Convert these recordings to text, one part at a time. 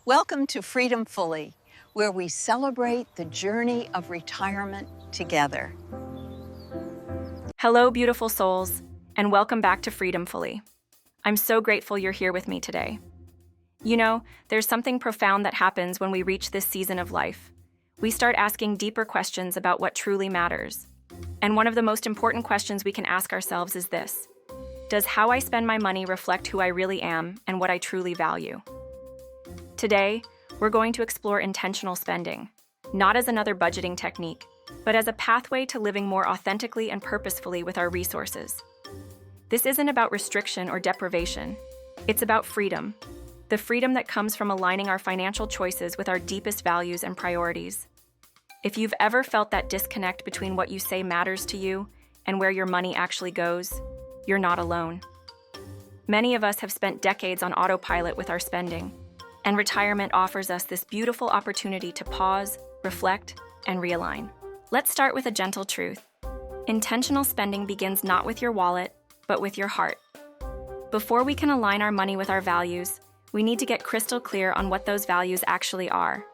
Welcome to Freedomfully, where we celebrate the journey of retirement together. Hello, beautiful souls, and welcome back to Freedomfully. I'm so grateful you're here with me today. You know, there's something profound that happens when we reach this season of life. We start asking deeper questions about what truly matters. And one of the most important questions we can ask ourselves is this: does how I spend my money reflect who I really am and what I truly value? Today, we're going to explore intentional spending, not as another budgeting technique, but as a pathway to living more authentically and purposefully with our resources. This isn't about restriction or deprivation. It's about freedom, the freedom that comes from aligning our financial choices with our deepest values and priorities. If you've ever felt that disconnect between what you say matters to you and where your money actually goes, you're not alone. Many of us have spent decades on autopilot with our spending, and retirement offers us this beautiful opportunity to pause, reflect, and realign. Let's start with a gentle truth. Intentional spending begins not with your wallet, but with your heart. Before we can align our money with our values, we need to get crystal clear on what those values actually are.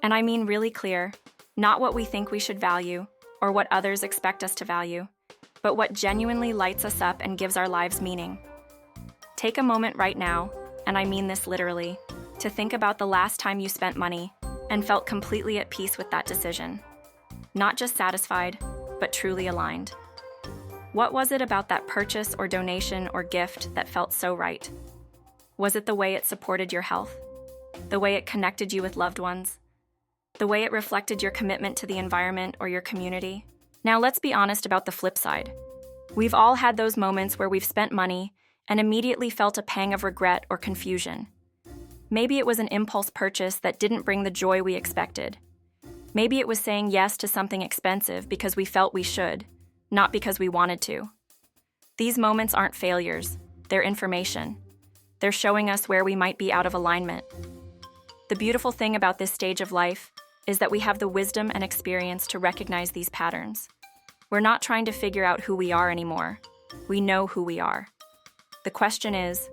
And I mean really clear, not what we think we should value or what others expect us to value, but what genuinely lights us up and gives our lives meaning. Take a moment right now, and I mean this literally, to think about the last time you spent money and felt completely at peace with that decision. Not just satisfied, but truly aligned. What was it about that purchase or donation or gift that felt so right? Was it the way it supported your health? The way it connected you with loved ones? The way it reflected your commitment to the environment or your community? Now let's be honest about the flip side. We've all had those moments where we've spent money and immediately felt a pang of regret or confusion. Maybe it was an impulse purchase that didn't bring the joy we expected. Maybe it was saying yes to something expensive because we felt we should, not because we wanted to. These moments aren't failures, they're information. They're showing us where we might be out of alignment. The beautiful thing about this stage of life is that we have the wisdom and experience to recognize these patterns. We're not trying to figure out who we are anymore. We know who we are. The question is,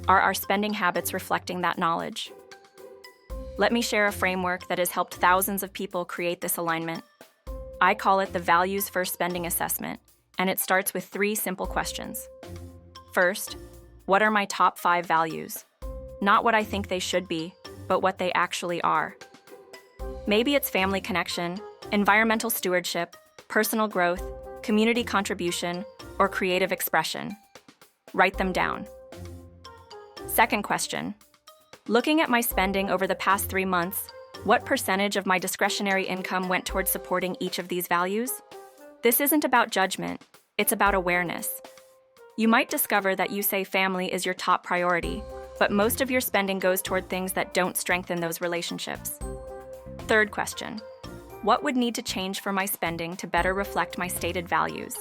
are our spending habits reflecting that knowledge? Let me share a framework that has helped thousands of people create this alignment. I call it the Values First Spending Assessment, and it starts with 3 simple questions. First, what are my top 5 values? Not what I think they should be, but what they actually are. Maybe it's family connection, environmental stewardship, personal growth, community contribution, or creative expression. Write them down. Second question. Looking at my spending over the past 3 months, what percentage of my discretionary income went towards supporting each of these values? This isn't about judgment, it's about awareness. You might discover that you say family is your top priority, but most of your spending goes toward things that don't strengthen those relationships. Third question. What would need to change for my spending to better reflect my stated values?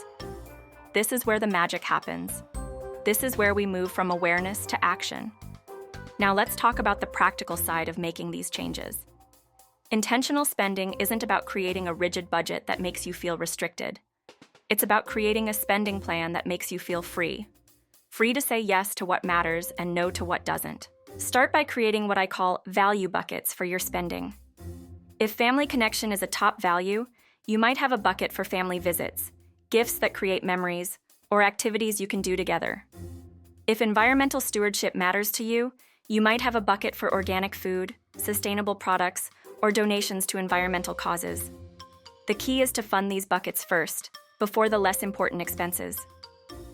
This is where the magic happens. This is where we move from awareness to action. Now let's talk about the practical side of making these changes. Intentional spending isn't about creating a rigid budget that makes you feel restricted. It's about creating a spending plan that makes you feel free. Free to say yes to what matters and no to what doesn't. Start by creating what I call value buckets for your spending. If family connection is a top value, you might have a bucket for family visits, gifts that create memories, or activities you can do together. If environmental stewardship matters to you, you might have a bucket for organic food, sustainable products, or donations to environmental causes. The key is to fund these buckets first, before the less important expenses.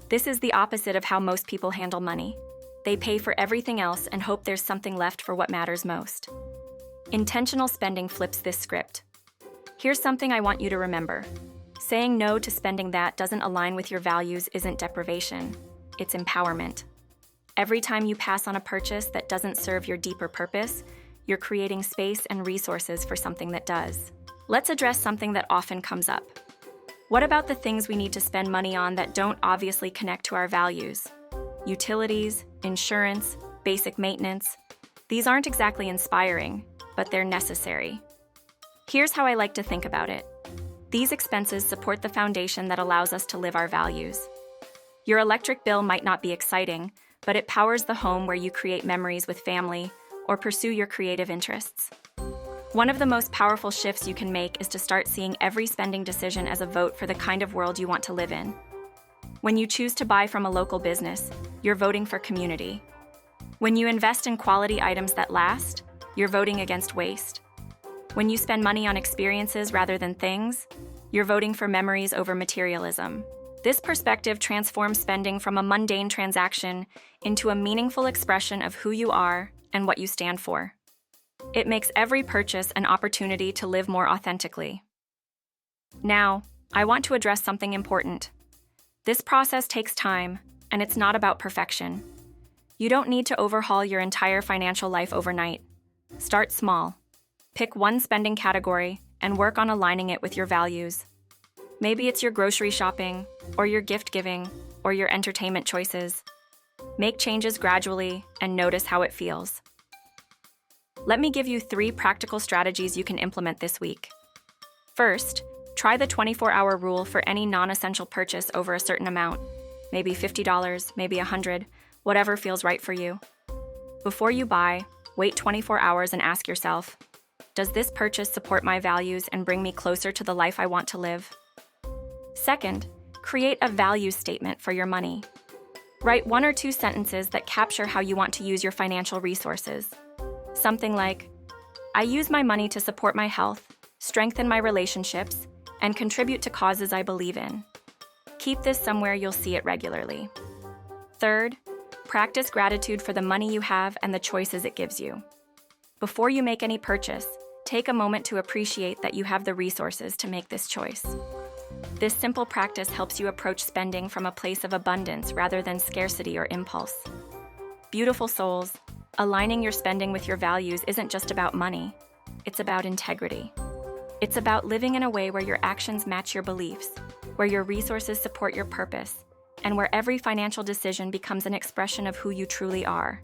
This is the opposite of how most people handle money. They pay for everything else and hope there's something left for what matters most. Intentional spending flips this script. Here's something I want you to remember. Saying no to spending that doesn't align with your values isn't deprivation, it's empowerment. Every time you pass on a purchase that doesn't serve your deeper purpose, you're creating space and resources for something that does. Let's address something that often comes up. What about the things we need to spend money on that don't obviously connect to our values? Utilities, insurance, basic maintenance. These aren't exactly inspiring, but they're necessary. Here's how I like to think about it. These expenses support the foundation that allows us to live our values. Your electric bill might not be exciting, but it powers the home where you create memories with family, or pursue your creative interests. One of the most powerful shifts you can make is to start seeing every spending decision as a vote for the kind of world you want to live in. When you choose to buy from a local business, you're voting for community. When you invest in quality items that last, you're voting against waste. When you spend money on experiences rather than things, you're voting for memories over materialism. This perspective transforms spending from a mundane transaction into a meaningful expression of who you are and what you stand for. It makes every purchase an opportunity to live more authentically. Now, I want to address something important. This process takes time, and it's not about perfection. You don't need to overhaul your entire financial life overnight. Start small. Pick one spending category and work on aligning it with your values. Maybe it's your grocery shopping, or your gift giving, or your entertainment choices. Make changes gradually and notice how it feels. Let me give you 3 practical strategies you can implement this week. First, try the 24-hour rule for any non-essential purchase over a certain amount. Maybe $50, maybe $100, whatever feels right for you. Before you buy, wait 24 hours and ask yourself, does this purchase support my values and bring me closer to the life I want to live? Second, create a value statement for your money. Write 1 or 2 sentences that capture how you want to use your financial resources. Something like, I use my money to support my health, strengthen my relationships, and contribute to causes I believe in. Keep this somewhere you'll see it regularly. Third, practice gratitude for the money you have and the choices it gives you. Before you make any purchase, take a moment to appreciate that you have the resources to make this choice. This simple practice helps you approach spending from a place of abundance rather than scarcity or impulse. Beautiful souls, aligning your spending with your values isn't just about money, it's about integrity. It's about living in a way where your actions match your beliefs, where your resources support your purpose, and where every financial decision becomes an expression of who you truly are.